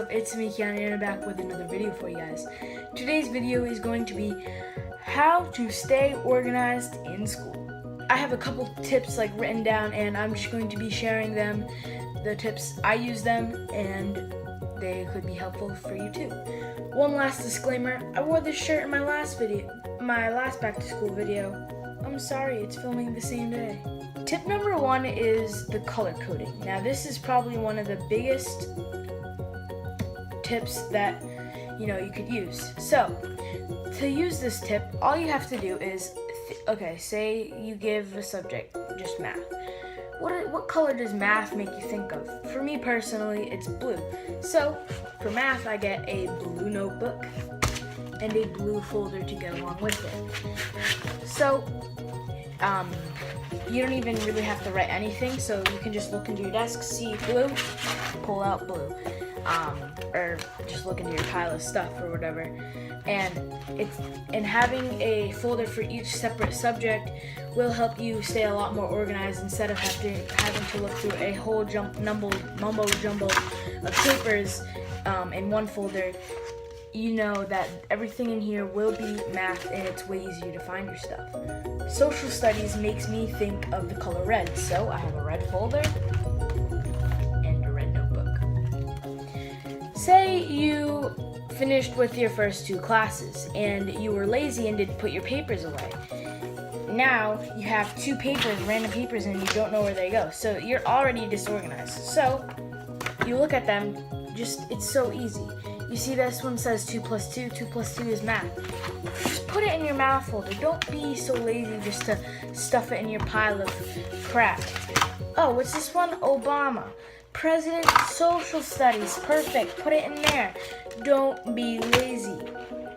up? It's me, Keanu, and I'm back with another video for you guys. Today's video is going to be how to stay organized in school. I have a couple tips written down, and I'm just going to be sharing them. The tips, I use them, and they could be helpful for you too. One last disclaimer, I wore this shirt in my last back to school video. I'm sorry, it's filming the same day. Tip number one is the color coding. Now this is probably one of the biggest tips that you could use. So to use this tip, all you have to do is, say you give a subject just math. What color does math make you think of? For me personally, it's blue. So for math, I get a blue notebook and a blue folder to go along with it. So you don't even really have to write anything, so you can just look into your desk, see blue, pull out blue, or just look into your pile of stuff or whatever. And having a folder for each separate subject will help you stay a lot more organized instead of having to look through a whole mumbo jumbo of papers in one folder. You know that everything in here will be math, and it's way easier to find your stuff. Social studies makes me think of the color red, so I have a red folder and a red notebook. Say you finished with your first two classes and you were lazy and didn't put your papers away. Now you have two papers, random papers, and you don't know where they go, so you're already disorganized. So you look at them, it's so easy. You see this one says 2 plus 2, 2 plus 2 is math. Just put it in your math folder. Don't be so lazy just to stuff it in your pile of crap. Oh, what's this one? Obama. President Social Studies. Perfect. Put it in there. Don't be lazy.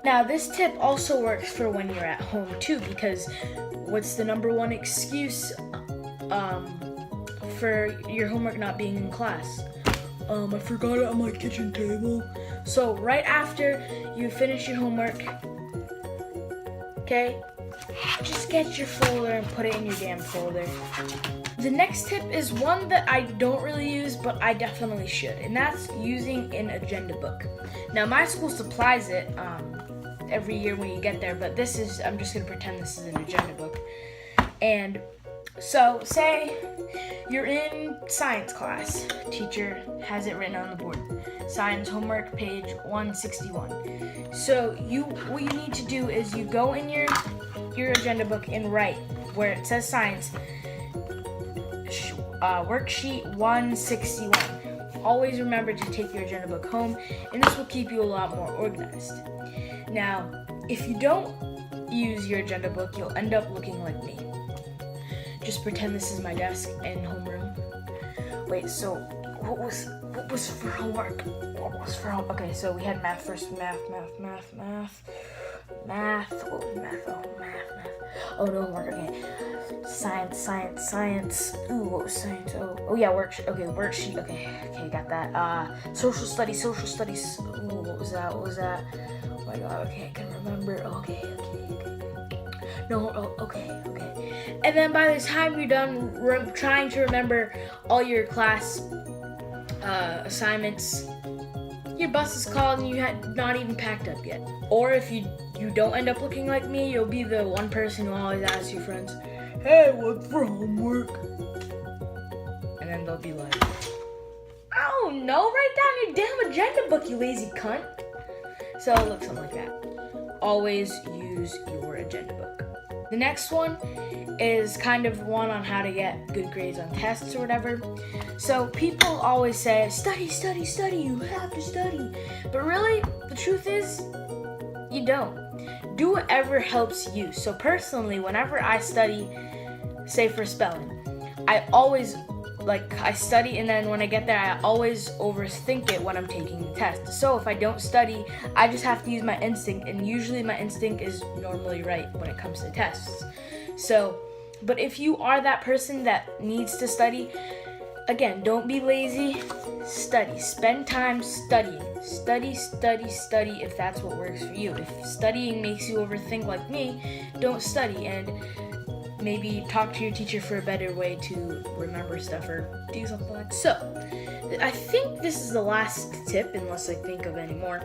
Now, this tip also works for when you're at home too, because what's the number one excuse for your homework not being in class? I forgot it on my kitchen table. So right after you finish your homework, just get your folder and put it in your damn folder. The next tip is one that I don't really use, but I definitely should, and that's using an agenda book. Now my school supplies it every year when you get there, but I'm just gonna pretend this is an agenda book. And so say you're in science class, teacher has it written on the board. Science homework, page 161. So what you need to do is you go in your agenda book and write where it says science, worksheet 161. Always remember to take your agenda book home, and this will keep you a lot more organized. Now, if you don't use your agenda book, you'll end up looking like me. Just pretend this is my desk and homeroom. Wait, so what was for homework? Okay, so we had math first. Math. What was math? Math. Oh, no homework. Okay. Science. Ooh, what was science? Oh yeah, worksheet. Okay, got that. Social studies. Ooh, what was that? Oh my god. Okay, I can remember. Okay. No. Okay. And then by the time you're done trying to remember all your class assignments, your bus is called and you had not even packed up yet. Or if you don't end up looking like me, you'll be the one person who always asks your friends, "Hey, what's for homework?" And then they'll be like, "Oh no, write down your damn agenda book, you lazy cunt." So look, something like that. Always use your agenda book. The next one is kind of one on how to get good grades on tests or whatever. So people always say, study, you have to study. But really, the truth is, you don't. Do whatever helps you. So personally, whenever I study, say for spelling, I always I study, and then when I get there, I always overthink it when I'm taking the test. So if I don't study, I just have to use my instinct, and usually my instinct is normally right when it comes to tests. So, but if you are that person that needs to study, again, don't be lazy. Study. Spend time studying. Study if that's what works for you. If studying makes you overthink like me, don't study. And maybe talk to your teacher for a better way to remember stuff or do something like that. So, I think this is the last tip, unless I think of any more.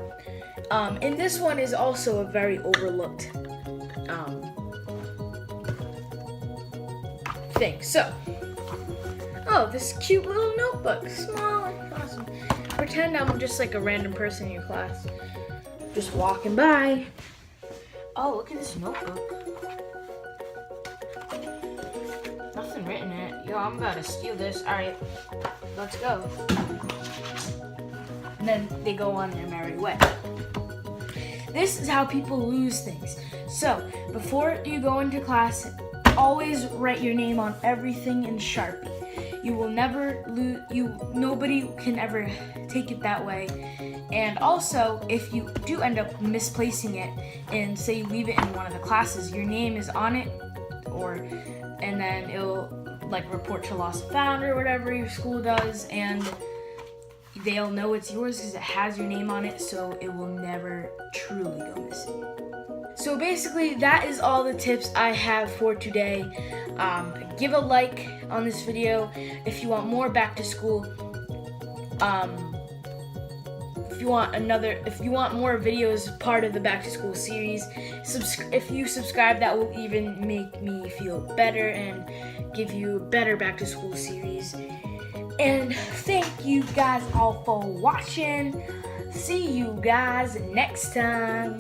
And this one is also a very overlooked thing. So, this cute little notebook, small and awesome. Pretend I'm just like a random person in your class, just walking by. Oh, look at this notebook. Nothing written in it. Yo, I'm about to steal this. All right, let's go. And then they go on their merry way. This is how people lose things. So, before you go into class, always write your name on everything in Sharpie. You will never lose, nobody can ever take it that way. And also, if you do end up misplacing it and say you leave it in one of the classes, your name is on it, and then it'll like report to lost and found or whatever your school does, and they'll know it's yours because it has your name on it, so it will never truly go missing. So basically, that is all the tips I have for today. Give a like on this video if you want more back to school. If you want more videos part of the back to school series, if you subscribe, that will even make me feel better and give you a better back to school series. And thank you guys all for watching. See you guys next time.